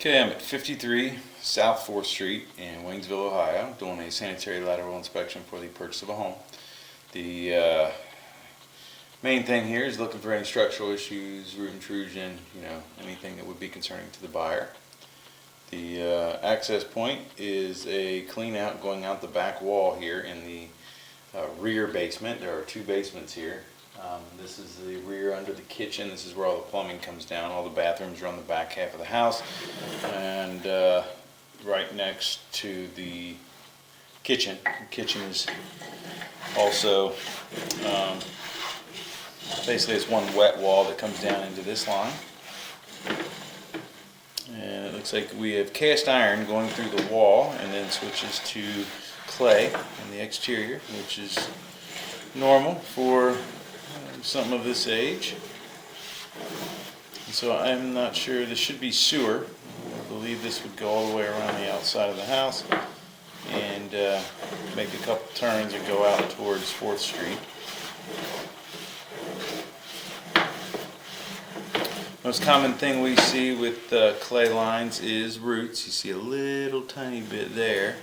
Okay, I'm at 53 South 4th Street in Waynesville, Ohio, doing a sanitary lateral inspection for the purchase of a home. The main thing here is looking for any structural issues, root intrusion, anything that would be concerning to the buyer. The access point is a clean out going out the back wall here in the rear basement. There are two basements here. This is the rear under the kitchen. This is where all the plumbing comes down. All the bathrooms are on the back half of the house, and right next to the kitchen. The kitchen is also basically it's one wet wall that comes down into this line, and it looks like we have cast iron going through the wall and then switches to clay in the exterior, which is normal for something of this age. And so I'm not sure. This should be sewer. I believe this would go all the way around the outside of the house and make a couple turns and go out towards 4th Street. Most common thing we see with clay lines is roots. You see a little tiny bit there.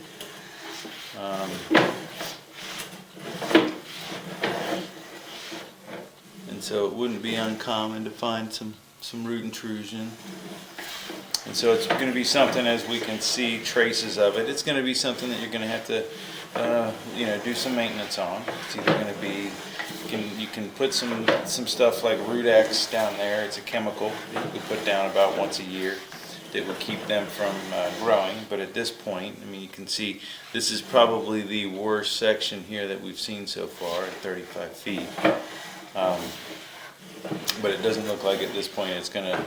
And so it wouldn't be uncommon to find some root intrusion. And so it's going to be something, as we can see traces of it, it's going to be something that you're going to have to do some maintenance on. It's either going to be, you can put some stuff like Root X down there. It's a chemical that you can put down about once a year that will keep them from growing. But at this point, you can see this is probably the worst section here that we've seen so far at 35 feet. But it doesn't look like at this point it's going to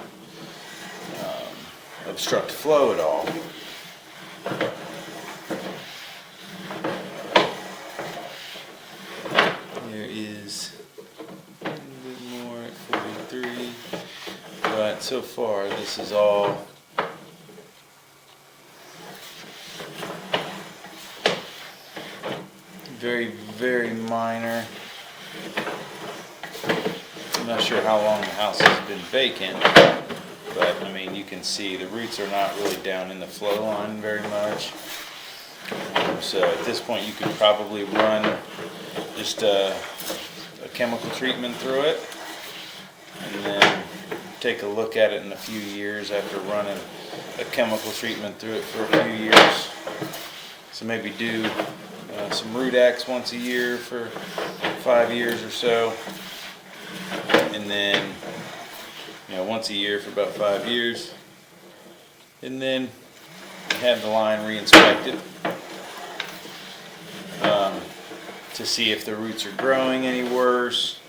obstruct flow at all. There is a little bit more at 43, but so far this is all very, very minor. I'm not sure how long the house has been vacant, but you can see the roots are not really down in the flow line very much. So at this point you could probably run just a chemical treatment through it, and then take a look at it in a few years after running a chemical treatment through it for a few years. So maybe do some Root X once a year for 5 years or so, and then once a year for about 5 years, and then have the line re-inspected to see if the roots are growing any worse,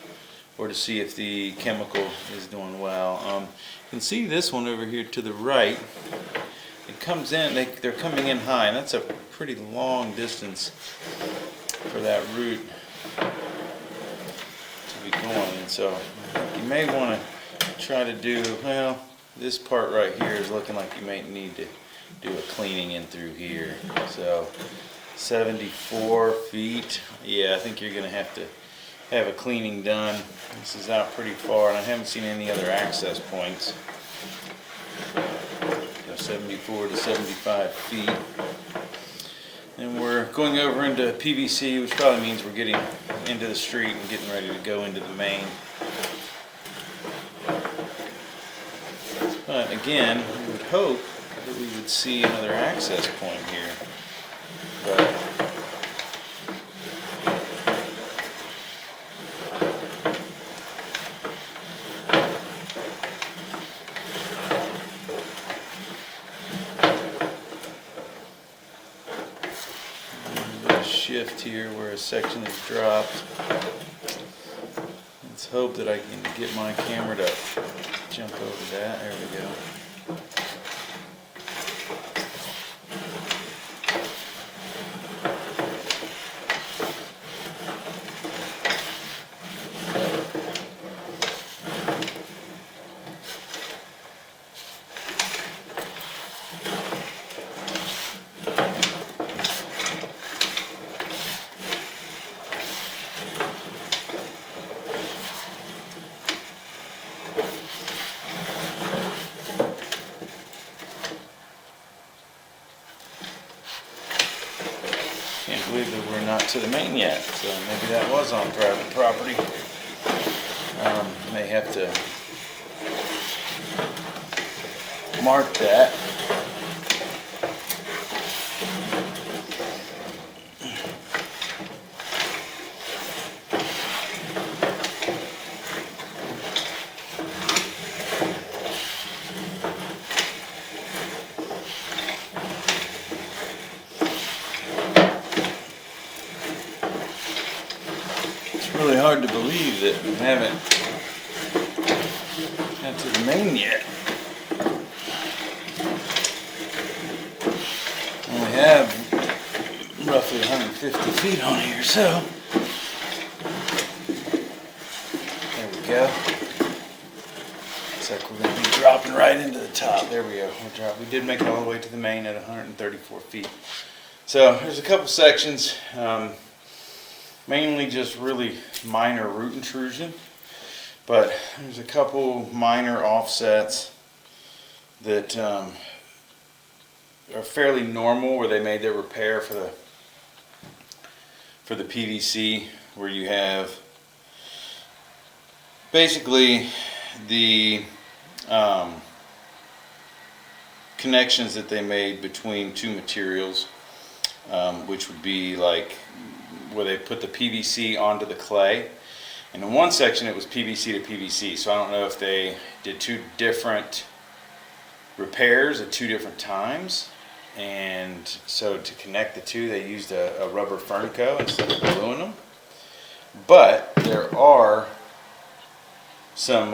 or to see if the chemical is doing well. You can see this one over here to the right. It comes in, they're coming in high, and that's a pretty long distance for that root to be going. And so you may want to try to do, this part right here is looking like you may need to do a cleaning in through here. So 74 feet, yeah, I think you're going to have a cleaning done. This is out pretty far, and I haven't seen any other access points. 74 to 75 feet. And we're going over into PVC, which probably means we're getting into the street and getting ready to go into the main. But again, we would hope that we would see another access point here. But shift here where a section is dropped. Let's hope that I can get my camera to jump over that. There we go. to the main yet, so maybe that was on private property. May have to mark that. Really hard to believe that we haven't got to the main yet. We have roughly 150 feet on here, so there we go. Looks like we're going to be dropping right into the top. There we go. We did make it all the way to the main at 134 feet. So there's a couple sections. Mainly just really minor root intrusion, but there's a couple minor offsets that are fairly normal where they made their repair for the PVC, where you have basically the connections that they made between two materials, which would be like where they put the PVC onto the clay. And in one section it was PVC to PVC, so I don't know if they did two different repairs at two different times, and so to connect the two they used a rubber Fernco instead of gluing them. But there are some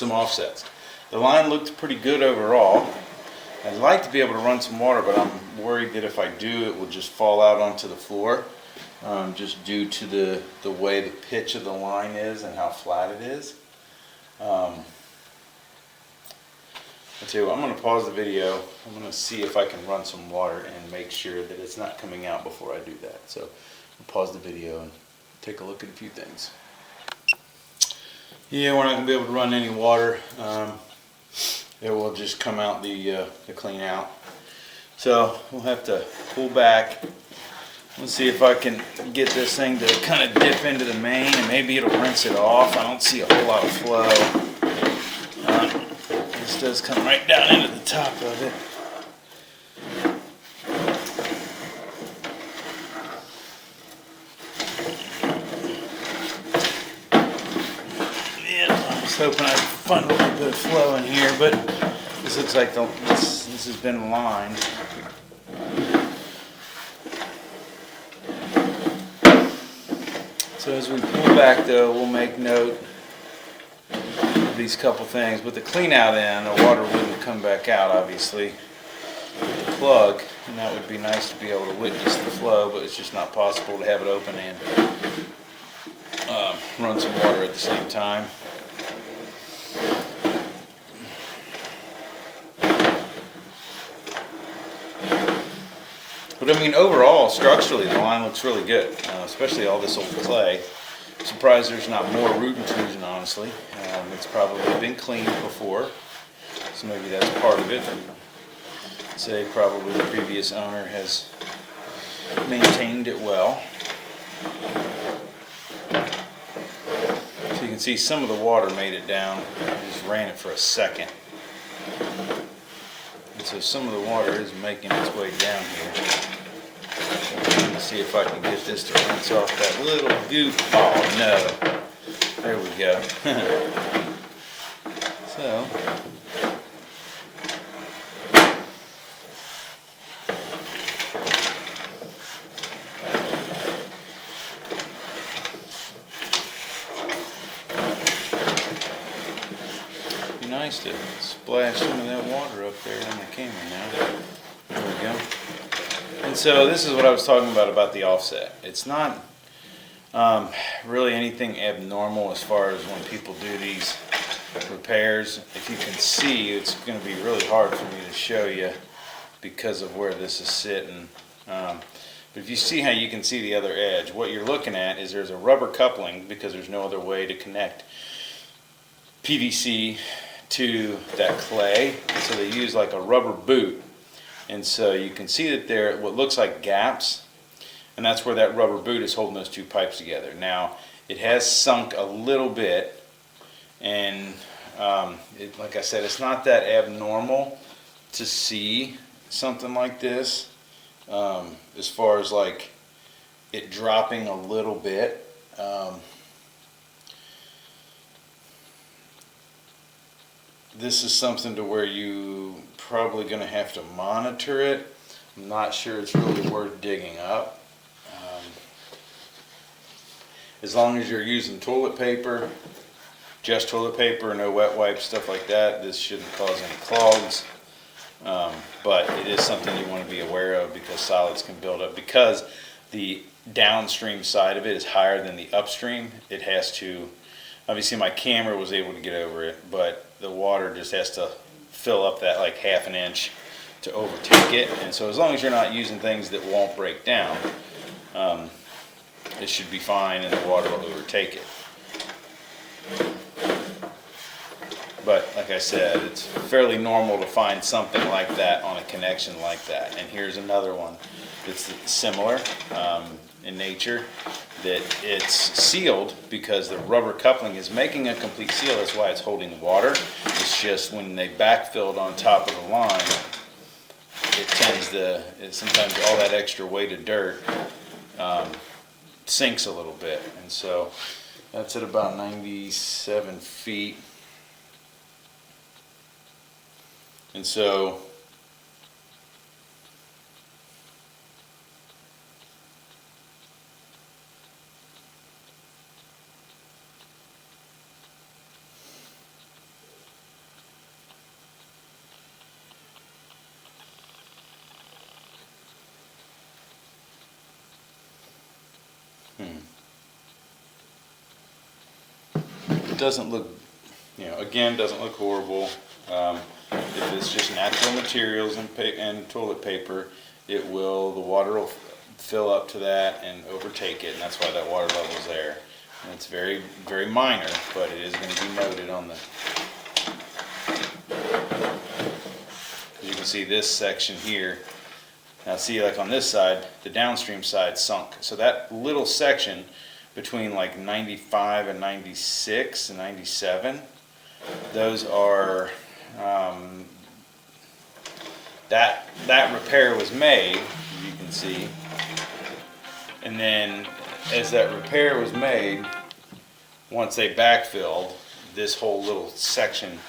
offsets. The line looked pretty good overall. I'd like to be able to run some water, but I'm worried that if I do, it will just fall out onto the floor, just due to the way the pitch of the line is and how flat it is. I'll tell you what, I'm going to pause the video. I'm going to see if I can run some water and make sure that it's not coming out before I do that. So I'll pause the video and take a look at a few things. Yeah, we're not going to be able to run any water. It will just come out the clean out. So we'll have to pull back. Let's see if I can get this thing to kind of dip into the main, and maybe it'll rinse it off. I don't see a whole lot of flow. This does come right down into the top of it. I was hoping I'd find a little bit of flow in here, but this looks like this has been lined. So as we pull back though, we'll make note of these couple things. With the clean out in, the water wouldn't come back out obviously with the plug, and that would be nice to be able to witness the flow, but it's just not possible to have it open and run some water at the same time. But I mean, overall, structurally, the line looks really good, especially all this old clay. I'm surprised there's not more root intrusion, honestly. It's probably been cleaned before, so maybe that's part of it. I'd say probably the previous owner has maintained it well. So you can see some of the water made it down. I just ran it for a second. And so some of the water is making its way down here. Let's see if I can get this to rinse off that little goop. Oh no. There we go. So. Be nice to splash some of that water up there on the camera now. There we go. And so this is what I was talking about the offset. It's not really anything abnormal as far as when people do these repairs. If you can see, it's going to be really hard for me to show you because of where this is sitting. But if you see how you can see the other edge, what you're looking at is there's a rubber coupling because there's no other way to connect PVC to that clay. So they use like a rubber boot. And so you can see that there are what looks like gaps and that's where that rubber boot is holding those two pipes together. Now, it has sunk a little bit, and like I said, it's not that abnormal to see something like this, as far as like it dropping a little bit. This is something to where you probably going to have to monitor it. I'm not sure it's really worth digging up. As long as you're using toilet paper, just toilet paper, no wet wipes, stuff like that, this shouldn't cause any clogs. But it is something you want to be aware of, because solids can build up. Because the downstream side of it is higher than the upstream, it has to, obviously my camera was able to get over it, but the water just has to fill up that like half an inch to overtake it. And so as long as you're not using things that won't break down, it should be fine and the water will overtake it. But like I said, it's fairly normal to find something like that on a connection like that. And here's another one that's similar in nature, that it's sealed because the rubber coupling is making a complete seal. That's why it's holding water. It's just when they backfilled on top of the line, it tends to, sometimes all that extra weight of dirt sinks a little bit. And so that's at about 97 feet. And so it doesn't look, again, doesn't look horrible. If it's just natural materials and toilet paper, the water will fill up to that and overtake it, and that's why that water level is there. And it's very, very minor, but it is going to be noted on the. You can see this section here. Now see, like on this side, the downstream side sunk. So that little section between like 95 and 96 and 97, those are. That repair was made, you can see, and then as that repair was made, once they backfilled, this whole little section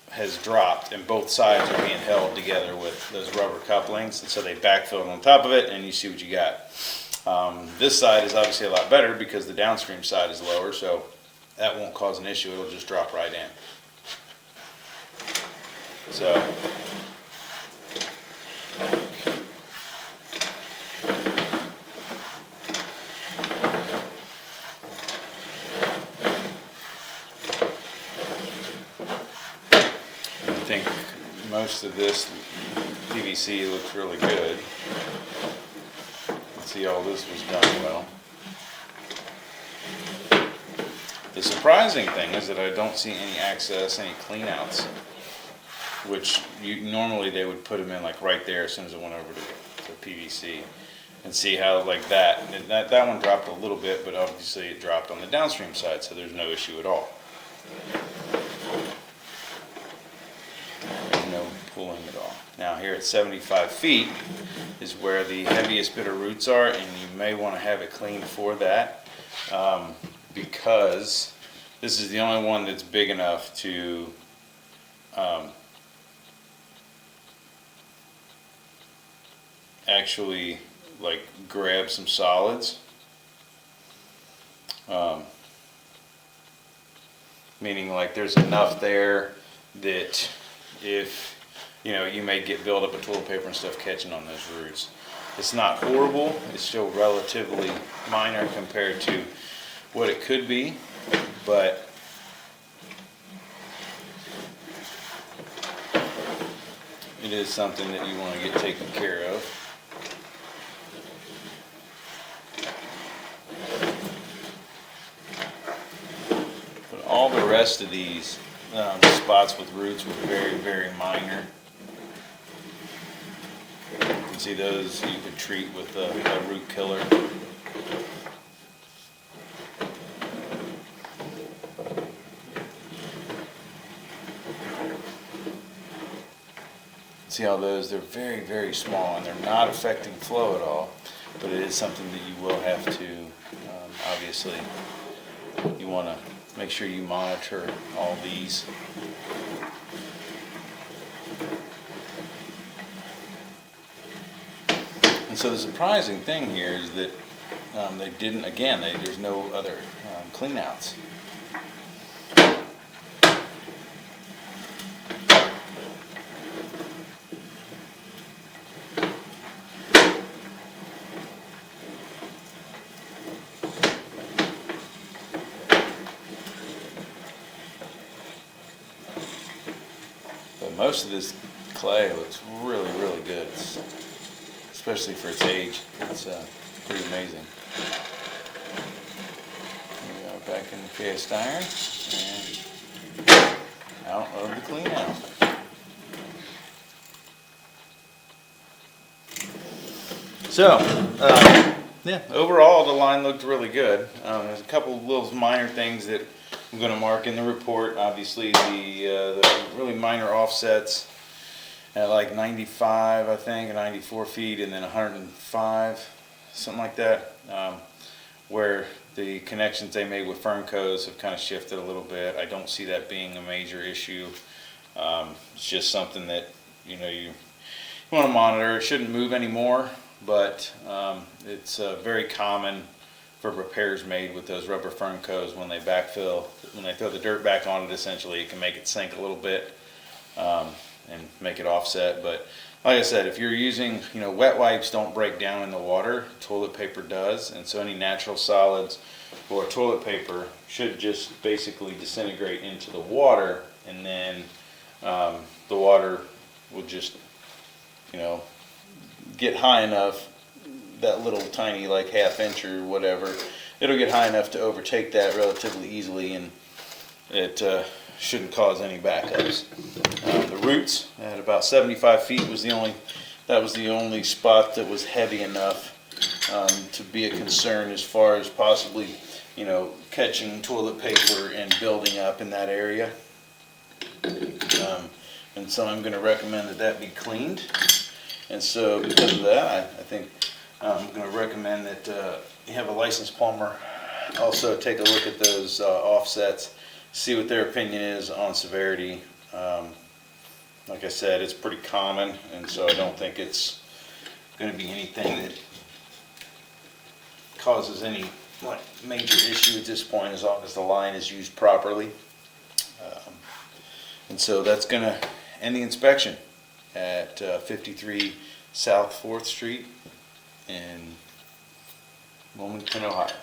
has dropped, and both sides are being held together with those rubber couplings, and so they backfilled on top of it, and you see what you got. This side is obviously a lot better because the downstream side is lower, so that won't cause an issue. It'll just drop right in. So I think most of this PVC looks really good. Let's see, all this was done well. The surprising thing is that I don't see any access, any cleanouts, which normally they would put them in like right there as soon as it went over to PVC. And see how like that one dropped a little bit, but obviously it dropped on the downstream side, so there's no issue at all. There's no pulling at all. Now here at 75 feet is where the heaviest bit of roots are, and you may want to have it cleaned for that, because this is the only one that's big enough to actually like grab some solids, meaning like there's enough there that if you may get buildup of toilet paper and stuff catching on those roots. It's not horrible, it's still relatively minor compared to what it could be, but it is something that you want to get taken care of. But all the rest of these spots with roots were very, very minor. can see those you could treat with a root killer. See how those, they're very, very small and they're not affecting flow at all, but it is something that you will have to, obviously, you want to make sure you monitor all these. And so the surprising thing here is that they didn't, again, there's no other clean outs. But most of this clay looks really, really good, especially for its age. It's pretty amazing. Here we go, back in the cast iron and out of the clean out. So, yeah, overall the line looked really good. There's a couple of little minor things that I'm going to mark in the report. Obviously, the really minor offsets at like 95, I think, 94 feet, and then 105, something like that, where the connections they made with Fernco's have kind of shifted a little bit. I don't see that being a major issue. It's just something that you want to monitor. It shouldn't move anymore, but it's very common for repairs made with those rubber Fernco's when they backfill. When they throw the dirt back on it, essentially, it can make it sink a little bit and make it offset. But like I said, if you're using, wet wipes don't break down in the water. Toilet paper does, and so any natural solids or toilet paper should just basically disintegrate into the water, and then the water will just, get high enough, that little tiny like ½ inch or whatever, it'll get high enough to overtake that relatively easily, and it shouldn't cause any backups. The roots at about 75 feet was the only spot that was heavy enough to be a concern as far as possibly catching toilet paper and building up in that area. And so I'm going to recommend that be cleaned. And so because of that, I think I'm going to recommend that you have a licensed plumber also take a look at those offsets, see what their opinion is on severity. Like I said, it's pretty common, and so I don't think it's going to be anything that causes any major issue at this point, as long as the line is used properly. And so that's going to end the inspection at 53 South 4th Street in Wilmington, Ohio.